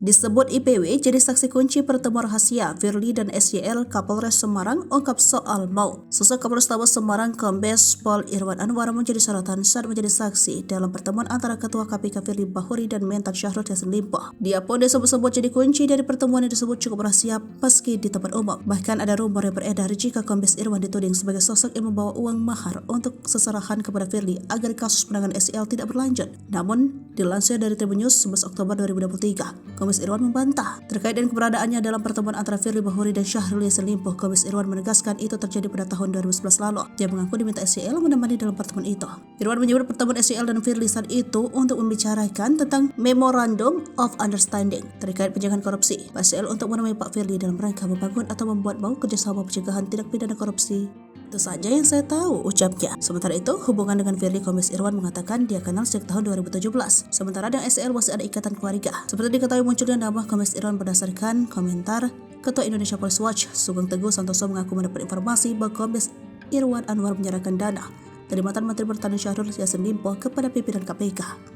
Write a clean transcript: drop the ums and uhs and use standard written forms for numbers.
Disebut IPW jadi saksi kunci pertemuan rahasia Firly dan SYL Kapolres Semarang ungkap soal mau. Sosok Kapolres Tabes Semarang Kombes Pol Irwan Anwar menjadi sorotan saat menjadi saksi dalam pertemuan antara Ketua KPK Firly Bahuri dan Mentan Syahrul Yassin Limpo. Dia pun disebut-sebut jadi kunci dari pertemuan yang disebut cukup rahasia meski di tempat umum. Bahkan ada rumor yang beredar jika Kombes Irwan dituding sebagai sosok yang membawa uang mahar untuk seserahan kepada Firly agar kasus penanganan SYL tidak berlanjut. Namun, dilansir dari Tribun News 11 Oktober 2023, Kombes Irwan membantah terkait dengan keberadaannya dalam pertemuan antara Firly Bahuri dan Syahrul Yassin Limpo. Kombes Irwan menegaskan itu terjadi pada tahun 2011 lalu. Dia mengaku diminta SYL menemani dalam pertemuan itu. Irwan menyebut pertemuan SYL dan Firly saat itu untuk membicarakan tentang Memorandum of Understanding terkait pencegahan korupsi. Pak SYL untuk menemui Pak Firly dalam rangka membangun atau membuat bau kerjasama pencegahan tindak pidana korupsi. Itu saja yang saya tahu, ucapnya. Sementara itu, hubungan dengan Firly, Kombes Irwan mengatakan dia kenal sejak tahun 2017. Sementara dengan SYL masih ada ikatan keluarga. Seperti diketahui munculnya nama Kombes Irwan berdasarkan komentar Ketua Indonesia Police Watch, Sugeng Teguh Santoso mengaku mendapat informasi bahwa Kombes Irwan Anwar menyerahkan dana dari mantan Menteri Pertanian Syahrul Yassin Limpo kepada pimpinan KPK.